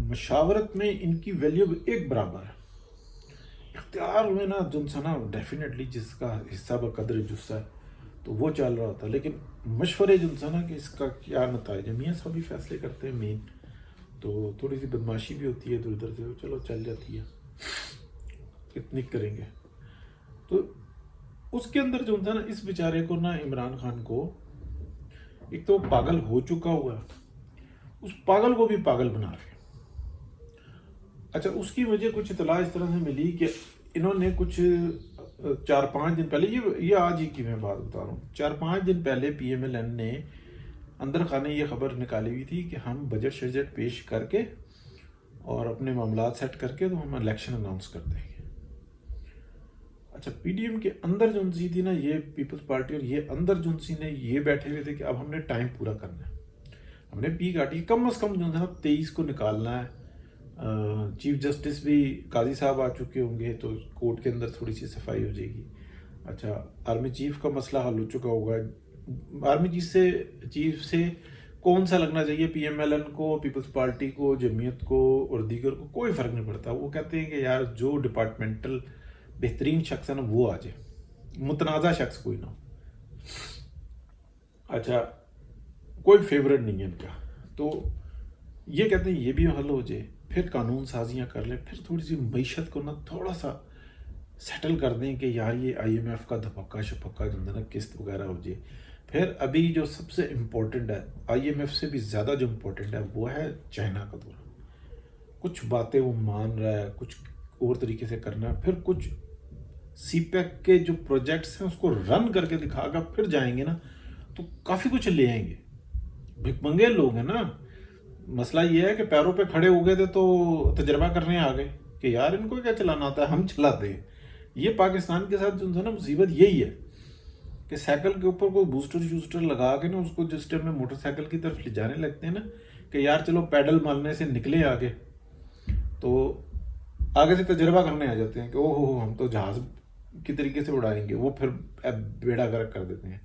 مشاورت میں ان کی ویلیو ایک برابر ہے. اختیار میں نا جو سا نا ڈیفینیٹلی جس کا حصہ بقدر جسہ ہے تو وہ چل رہا ہوتا ہے، لیکن مشورے جو سا نا کہ اس کا کیا نتائج ہے، میاں صاحب بھی فیصلے کرتے ہیں مین، تو تھوڑی سی بدماشی بھی ہوتی ہے ادھر ادھر سے، چلو چل جاتی ہے، کتنی کریں گے. تو اس کے اندر جو تھا نا اس بیچارے کو نا عمران خان کو ایک تو پاگل ہو چکا ہوا ہے، اس پاگل کو بھی پاگل بنا رہے ہیں. اچھا اس کی مجھے کچھ اطلاع اس طرح سے ملی کہ انہوں نے کچھ 4-5 دن پہلے، یہ آج ہی کی میں بات بتا رہا ہوں، 4-5 دن پہلے پی ایم ایل این نے اندر خانے یہ خبر نکالی ہوئی تھی کہ ہم بجٹ شجٹ پیش کر کے اور اپنے معاملات سیٹ کر کے تو ہم الیکشن اناؤنس کر دیں گے. اچھا پی ڈی ایم کے اندر جو سی تھی نا، یہ پیپلز پارٹی اور یہ اندر جو سی نے یہ بیٹھے ہوئے تھے کہ اب ہم نے ٹائم پورا کرنا ہے، ہم نے پی کاٹی، کم از کم جو ہے نا 23 کو نکالنا ہے. چیف جسٹس بھی قاضی صاحب آ چکے ہوں گے تو کورٹ کے اندر تھوڑی سی صفائی ہو جائے گی. اچھا آرمی چیف کا مسئلہ حل ہو چکا ہوگا، آرمی چیف سے کون سا لگنا چاہیے، پی ایم ایل این کو، پیپلز پارٹی کو، جمعیت کو اور دیگر کو، کوئی فرق نہیں پڑتا. وہ کہتے ہیں کہ یار جو ڈپارٹمنٹل بہترین شخص ہے نا وہ آ جائے، متنازع شخص کوئی نہ ہو. اچھا کوئی فیورٹ نہیں ہے ان کا، تو یہ کہتے ہیں یہ بھی حل ہو جائے، پھر قانون سازیاں کر لیں، پھر تھوڑی سی معیشت کو نا تھوڑا سا سیٹل کر دیں کہ یار یہ آئی ایم ایف کا دھپکا شپکا جو ہے نا قسط وغیرہ ہو جائے. پھر ابھی جو سب سے امپورٹنٹ ہے، آئی ایم ایف سے بھی زیادہ جو امپورٹنٹ ہے وہ ہے چائنا کا دورہ. کچھ باتیں وہ مان رہا ہے، کچھ اور طریقے سے کرنا ہے، پھر کچھ سی پیک کے جو پروجیکٹس ہیں اس کو رن کر کے دکھا کر پھر جائیں گے نا تو کافی کچھ لے آئیں گے. بھک منگے لوگ ہیں نا، مسئلہ یہ ہے کہ پیروں پہ کھڑے ہو گئے تھے تو تجربہ کرنے آ گئے کہ یار ان کو کیا چلانا آتا ہے، ہم چلاتے ہیں. یہ پاکستان کے ساتھ جو ہے نا مصیبت یہی ہے کہ سائیکل کے اوپر کوئی بوسٹر شوسٹر لگا کے نا اس کو جس ٹائم میں موٹر سائیکل کی طرف لے جانے لگتے ہیں نا کہ یار چلو پیڈل مارنے سے نکلے آگے، تو آگے سے تجربہ کرنے آ جاتے ہیں کہ او ہو ہم تو جہاز کی طریقے سے اڑائیں گے، وہ پھر بیڑا گرک کر دیتے ہیں،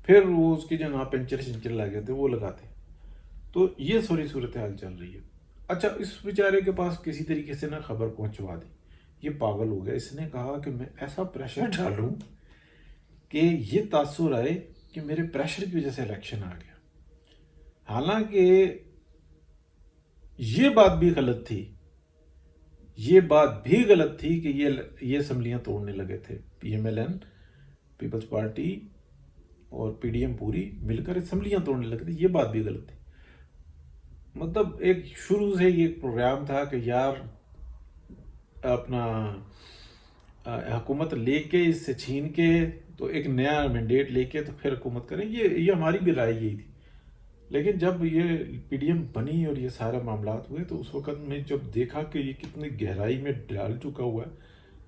پھر وہ اس کی جو نا پنچر شنچر لگے تھے وہ لگاتے ہیں. تو یہ سوری صورتحال چل رہی ہے. اچھا اس بیچارے کے پاس کسی طریقے سے نا خبر پہنچوا دی، یہ پاگل ہو گیا. اس نے کہا کہ میں ایسا پریشر ڈالوں کہ یہ تاثر آئے کہ میرے پریشر کی وجہ سے الیکشن آ گیا. حالانکہ یہ بات بھی غلط تھی، یہ بات بھی غلط تھی کہ یہ اسمبلیاں توڑنے لگے تھے. P M L N, people's party اور پی ڈی ایم پوری مل کر اسمبلیاں توڑنے لگے تھے، یہ بات بھی غلط تھی. مطلب ایک شروع سے یہ پروگرام تھا کہ یار اپنا حکومت لے کے اس سے چھین کے تو ایک نیا مینڈیٹ لے کے تو پھر حکومت کریں، یہ ہماری بھی رائے یہی تھی. لیکن جب یہ پی ڈی ایم بنی اور یہ سارے معاملات ہوئے تو اس وقت میں جب دیکھا کہ یہ کتنی گہرائی میں ڈال چکا ہوا ہے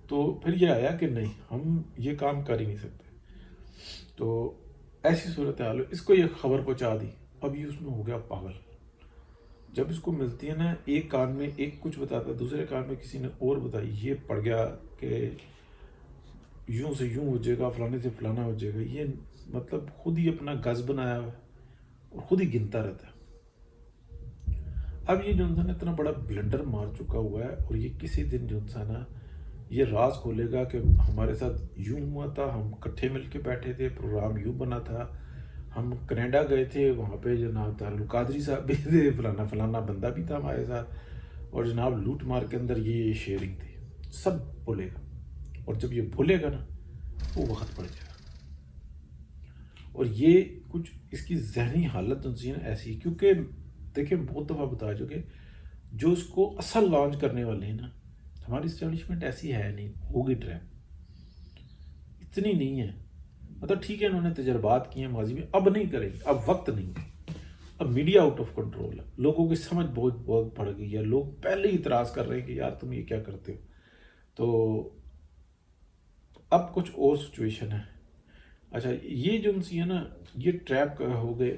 تو پھر یہ آیا کہ نہیں ہم یہ کام کر ہی نہیں سکتے. تو ایسی صورتحال اس کو یہ خبر پہنچا دی، اب یہ اس میں ہو گیا پاگل. جب اس کو ملتی ہے نا ایک کان میں ایک کچھ بتاتا ہے، دوسرے کان میں کسی نے اور بتائی، یہ پڑ گیا کہ یوں سے یوں ہو جائے گا، فلانے سے فلانا ہو جائے گا. یہ مطلب خود ہی اپنا گز بنایا ہوا اور خود ہی گنتا رہتا ہے. اب یہ جو انسان اتنا بڑا بلنڈر مار چکا ہوا ہے اور یہ کسی دن جو انسان یہ راز کھولے گا کہ ہمارے ساتھ یوں ہوا تھا، ہم کٹھے مل کے بیٹھے تھے، پروگرام یوں بنا تھا، ہم کینیڈا گئے تھے، وہاں پہ جناب القادری صاحب بھی تھے، فلانا فلانا بندہ بھی تھا ہمارے ساتھ، اور جناب لوٹ مار کے اندر یہ شیئرنگ تھی، سب بھولے گا. اور جب یہ بھولے گا نا وہ وقت پڑ جائے گا. اور یہ کچھ اس کی ذہنی حالت ایسی، کیونکہ دیکھیں بہت دفعہ بتا چکے جو اس کو اصل لانچ کرنے والے ہیں نا، ہماری اسٹیبلشمنٹ ایسی ہے نہیں، ہوگی ٹریپ اتنی نہیں ہے. مطلب ٹھیک ہے انہوں نے تجربات کیے ہیں ماضی میں، اب نہیں کریں گے، اب وقت نہیں ہے. اب میڈیا آؤٹ آف کنٹرول ہے، لوگوں کی سمجھ بہت بڑھ گئی ہے، لوگ پہلے ہی اعتراض کر رہے ہیں کہ یار تم یہ کیا کرتے ہو. تو اب کچھ اور سچویشن ہے. اچھا یہ جو ہے نا یہ ٹریپ ہو گئے.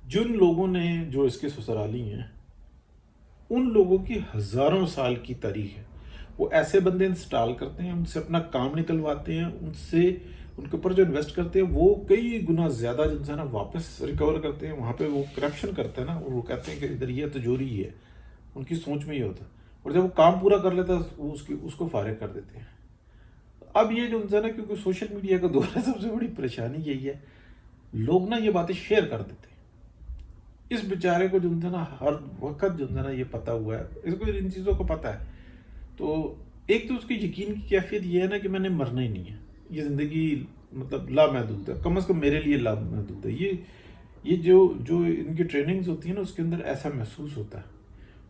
جن لوگوں نے جو اس کے سسرالی ہیں ان لوگوں کی ہزاروں سال کی تاریخ ہے، وہ ایسے بندے انسٹال کرتے ہیں، ان سے اپنا کام نکلواتے ہیں، ان سے ان کے اوپر جو انویسٹ کرتے ہیں وہ کئی گنا زیادہ جو ہے نا واپس ریکور کرتے ہیں. وہاں پہ وہ کرپشن کرتے ہیں نا, اور وہ کہتے ہیں کہ ادھر یہ تجوری ہی ہے. ان کی سوچ میں یہ ہوتا ہے, اور جب وہ کام پورا کر لیتا ہے وہ اس کو فارغ کر دیتے ہیں. اب یہ جو ہے نا, کیونکہ سوشل میڈیا کا دور ہے, سب سے بڑی پریشانی یہی ہے, لوگ نا یہ باتیں شیئر کر دیتے ہیں. اس بیچارے کو جو ہے نا ہر وقت جو ہے نا یہ پتہ ہوا ہے, اس کو ان چیزوں کو پتہ ہے. تو ایک تو اس کی یقین کی کیفیت یہ ہے نا کہ میں نے مرنا ہی نہیں ہے, یہ زندگی مطلب لامحدود ہے, کم از کم میرے لیے لامحدود ہے. یہ جو ان کی ٹریننگز ہوتی ہیں نا, اس کے اندر ایسا محسوس ہوتا ہے,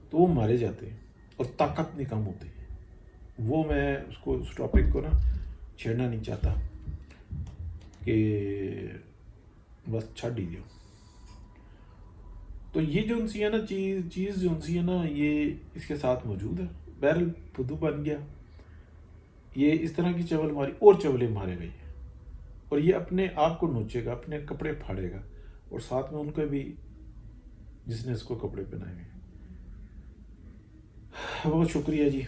تو وہ مارے جاتے ہیں اور طاقت نہیں کم ہوتی. وہ میں اس ٹاپک کو نا چھیڑنا نہیں چاہتا کہ بس چھڈ ہی دیو. تو یہ جو ان سی ہے نا چیز جو ان سی ہے نا, یہ اس کے ساتھ موجود ہے. بہرحال بدھو بن گیا, یہ اس طرح کی چول ماری اور چولیں مارے گئی, اور یہ اپنے آپ کو نوچے گا, اپنے کپڑے پھاڑے گا, اور ساتھ میں ان کو بھی جس نے اس کو کپڑے پہنائے ہوئے. بہت شکریہ جی.